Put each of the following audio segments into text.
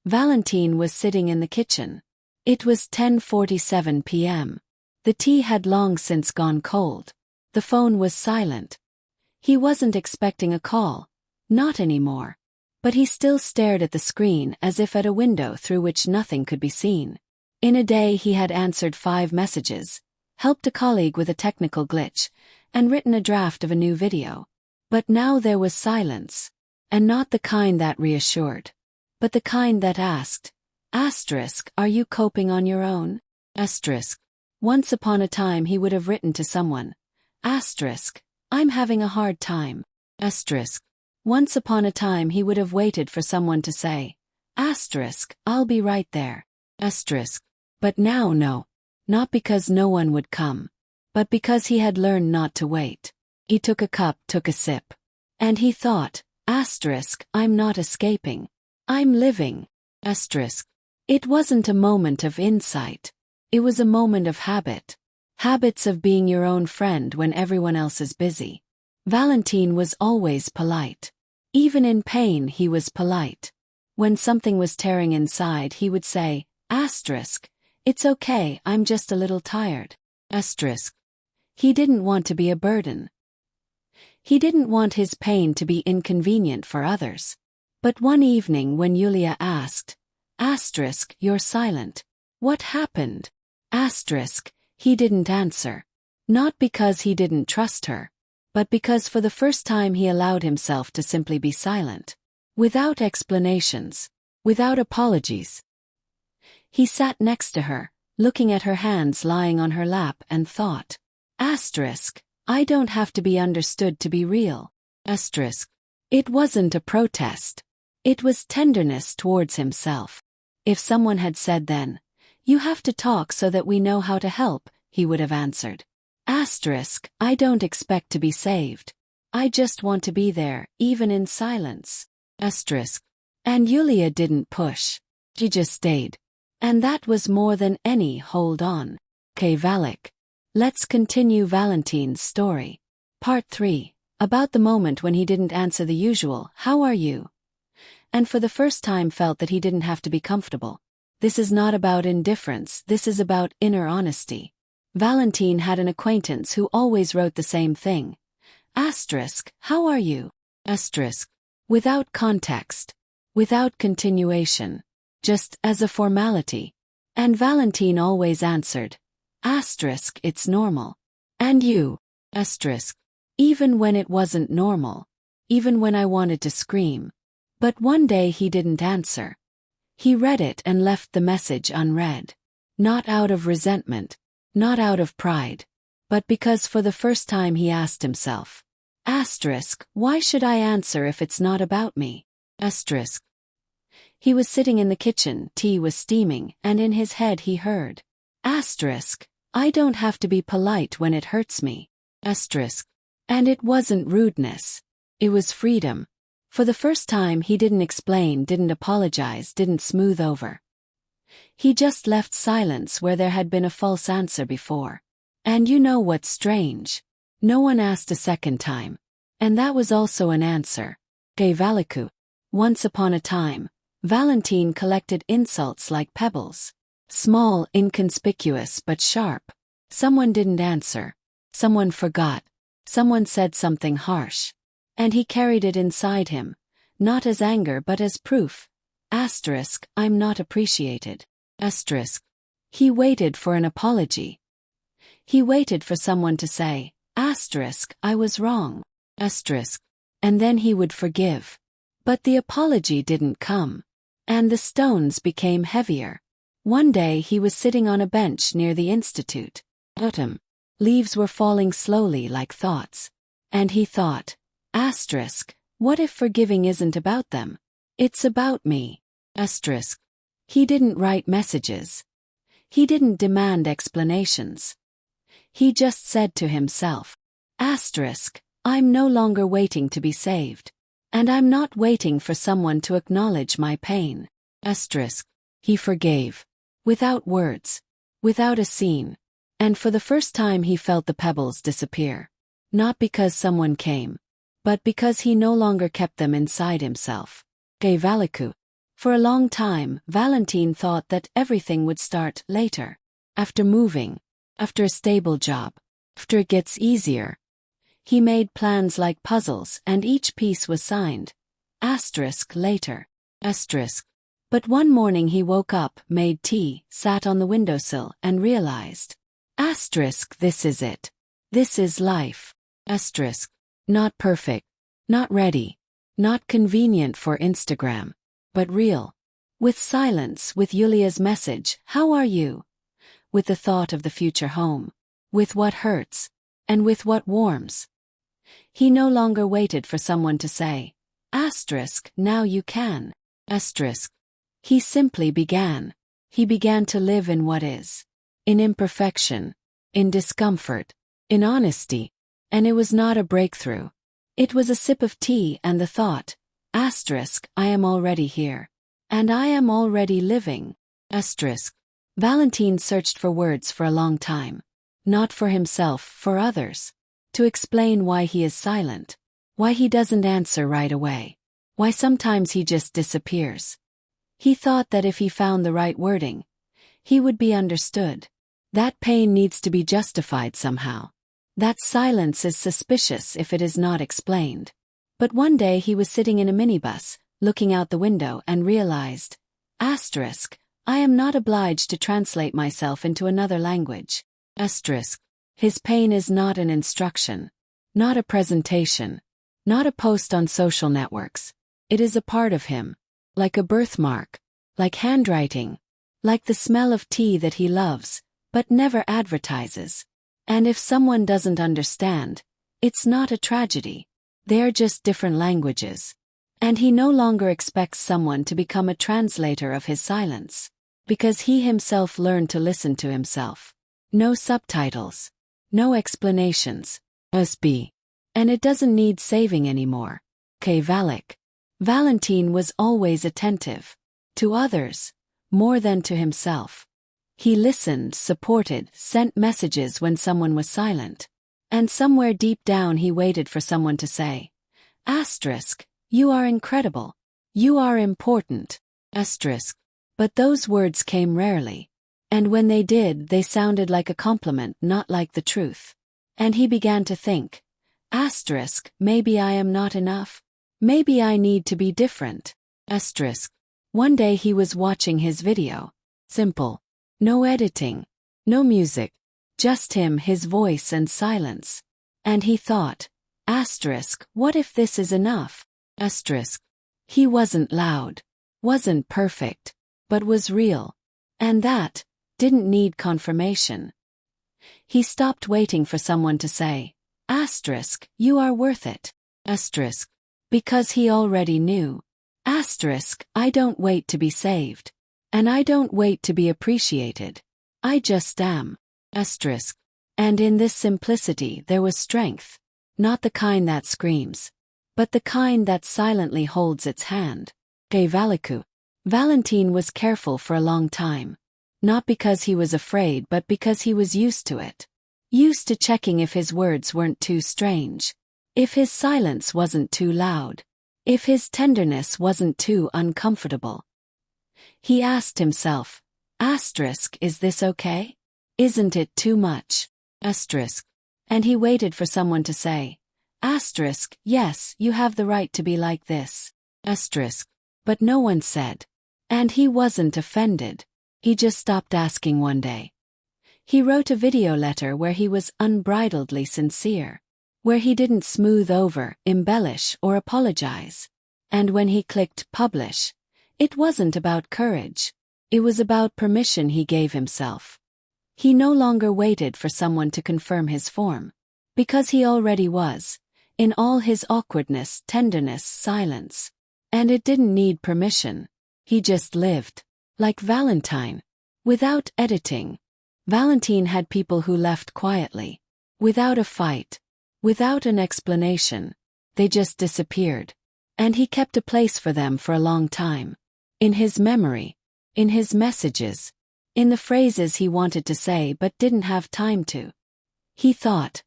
Valentin was sitting in the kitchen. It was 10:47 p.m. The tea had long since gone cold. The phone was silent. He wasn't expecting a call. Not anymore. But he still stared at the screen as if at a window through which nothing could be seen. In a day he had answered 5 messages, helped a colleague with a technical glitch, and written a draft of a new video. But now there was silence. And not the kind that reassured. But the kind that asked, are you coping on your own? Once upon a time he would have written to someone. I'm having a hard time. Once upon a time he would have waited for someone to say, I'll be right there. But now no. Not because no one would come. But because he had learned not to wait. He took a cup, took a sip. And he thought, I'm not escaping. I'm living. It wasn't a moment of insight. It was a moment of habit. Habits of being your own friend when everyone else is busy. Valentin was always polite. Even in pain he was polite. When something was tearing inside he would say, it's okay, I'm just a little tired. He didn't want to be a burden. He didn't want his pain to be inconvenient for others. But one evening when Yulia asked, you're silent. What happened? He didn't answer. Not because he didn't trust her, but because for the first time he allowed himself to simply be silent. Without explanations. Without apologies. He sat next to her, looking at her hands lying on her lap and thought, I don't have to be understood to be real. It wasn't a protest. It was tenderness towards himself. If someone had said then, you have to talk so that we know how to help, he would have answered. I don't expect to be saved. I just want to be there, even in silence. And Yulia didn't push. She just stayed. And that was more than any hold on. Valak. Let's continue Valentin's story. Part 3. About the moment when he didn't answer the usual, how are you? And for the first time felt that he didn't have to be comfortable. This is not about indifference, this is about inner honesty. Valentin had an acquaintance who always wrote the same thing. How are you? Without context. Without continuation. Just as a formality. And Valentin always answered. It's normal. And you? Even when it wasn't normal. Even when I wanted to scream. But one day he didn't answer. He read it and left the message unread. Not out of resentment. Not out of pride. But because for the first time he asked himself. Why should I answer if it's not about me? He was sitting in the kitchen, tea was steaming, and in his head he heard. I don't have to be polite when it hurts me. And it wasn't rudeness. It was freedom. For the first time he didn't explain, didn't apologize, didn't smooth over. He just left silence where there had been a false answer before. And you know what's strange? No one asked a second time. And that was also an answer. Valak. Once upon a time, Valentin collected insults like pebbles. Small, inconspicuous but sharp. Someone didn't answer. Someone forgot. Someone said something harsh. And he carried it inside him, not as anger but as proof. I'm not appreciated. He waited for an apology. He waited for someone to say, I was wrong. And then he would forgive. But the apology didn't come. And the stones became heavier. One day he was sitting on a bench near the institute. Autumn. Leaves were falling slowly like thoughts. And he thought, what if forgiving isn't about them? It's about me. He didn't write messages. He didn't demand explanations. He just said to himself, I'm no longer waiting to be saved. And I'm not waiting for someone to acknowledge my pain. He forgave. Without words. Without a scene. And for the first time he felt the pebbles disappear. Not because someone came. But because he no longer kept them inside himself. Valak. For a long time, Valentin thought that everything would start later. After moving. After a stable job. After it gets easier. He made plans like puzzles and each piece was signed. Later. But one morning he woke up, made tea, sat on the windowsill and realized. This is it. This is life. Not perfect. Not ready. Not convenient for Instagram. But real. With silence, with Yulia's message, "How are you?" With the thought of the future home. With what hurts. And with what warms. He no longer waited for someone to say, "Now you can." He simply began. He began to live in what is. In imperfection. In discomfort. In honesty. And it was not a breakthrough. It was a sip of tea and the thought, "I am already here. And I am already living." Valentin searched for words for a long time. Not for himself, for others. To explain why he is silent. Why he doesn't answer right away. Why sometimes he just disappears. He thought that if he found the right wording, he would be understood. That pain needs to be justified somehow. That silence is suspicious if it is not explained. But one day he was sitting in a minibus, looking out the window and realized, I am not obliged to translate myself into another language. His pain is not an instruction. Not a presentation. Not a post on social networks. It is a part of him. Like a birthmark. Like handwriting. Like the smell of tea that he loves, but never advertises. And if someone doesn't understand, it's not a tragedy. They're just different languages. And he no longer expects someone to become a translator of his silence. Because he himself learned to listen to himself. No subtitles. No explanations. And it doesn't need saving anymore. Valentin was always attentive. To others. More than to himself. He listened, supported, sent messages when someone was silent. And somewhere deep down he waited for someone to say, you are incredible. You are important. But those words came rarely. And when they did, they sounded like a compliment, not like the truth. And he began to think, maybe I am not enough. Maybe I need to be different. One day he was watching his video. Simple. No editing. No music. Just him, his voice and silence. And he thought, what if this is enough? He wasn't loud. Wasn't perfect. But was real. And that didn't need confirmation. He stopped waiting for someone to say, you are worth it. Because he already knew. I don't wait to be saved. And I don't wait to be appreciated. I just am. And in this simplicity there was strength. Not the kind that screams. But the kind that silently holds its hand. Valentin was careful for a long time. Not because he was afraid but because he was used to it. Used to checking if his words weren't too strange. If his silence wasn't too loud. If his tenderness wasn't too uncomfortable. He asked himself, is this okay? Isn't it too much? And he waited for someone to say, yes, you have the right to be like this. But no one said. And he wasn't offended. He just stopped asking one day. He wrote a video letter where he was unbridledly sincere. Where he didn't smooth over, embellish, or apologize. And when he clicked publish, it wasn't about courage. It was about permission he gave himself. He no longer waited for someone to confirm his form. Because he already was. In all his awkwardness, tenderness, silence. And it didn't need permission. He just lived. Like Valentin. Without editing. Valentin had people who left quietly. Without a fight. Without an explanation. They just disappeared. And he kept a place for them for a long time. In his memory. In his messages. In the phrases he wanted to say but didn't have time to. He thought,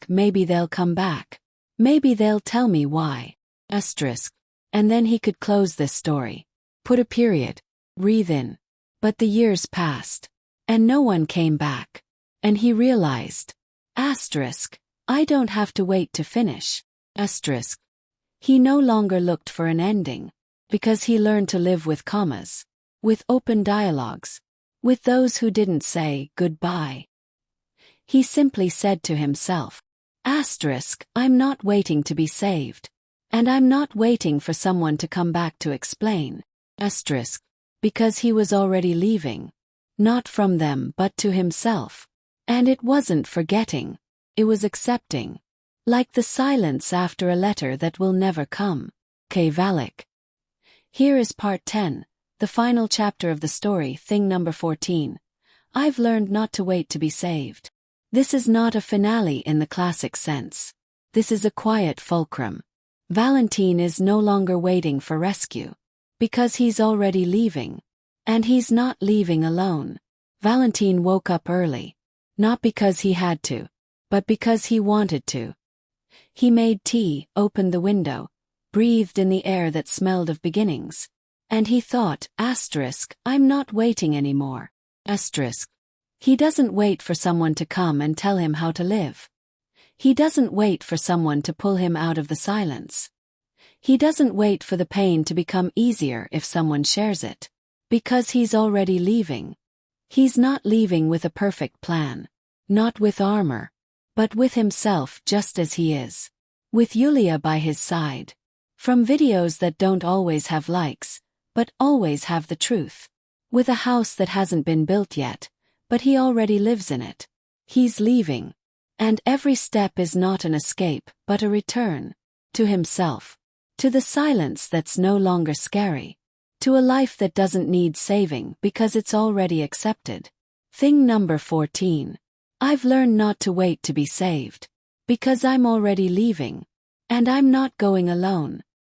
maybe they'll come back. Maybe they'll tell me why. And then he could close this story. Put a period. Breathe in. But the years passed. And no one came back. And he realized. Asterisk. I don't have to wait to finish. Asterisk. He no longer looked for an ending. Because he learned to live with commas. With open dialogues. With those who didn't say goodbye. He simply said to himself. Asterisk. I'm not waiting to be saved. And I'm not waiting for someone to come back to explain. Asterisk. Because he was already leaving. Not from them but to himself. And it wasn't forgetting. It was accepting. Like the silence after a letter that will never come. K. Valak. Here is part 10, the final chapter of the story, thing number 14. I've learned not to wait to be saved. This is not a finale in the classic sense. This is a quiet fulcrum. Valentin is no longer waiting for rescue. Because he's already leaving. And he's not leaving alone. Valentin woke up early. Not because he had to. But because he wanted to. He made tea, opened the window, breathed in the air that smelled of beginnings. And he thought, asterisk, I'm not waiting anymore. Asterisk. He doesn't wait for someone to come and tell him how to live. He doesn't wait for someone to pull him out of the silence. He doesn't wait for the pain to become easier if someone shares it. Because he's already leaving. He's not leaving with a perfect plan. Not with armor. But with himself just as he is. With Yulia by his side. From videos that don't always have likes, but always have the truth. With a house that hasn't been built yet, but he already lives in it. He's leaving. And every step is not an escape, but a return. To himself. To the silence that's no longer scary. To a life that doesn't need saving because it's already accepted. Thing number 14. I've learned not to wait to be saved. Because I'm already leaving. And I'm not going alone.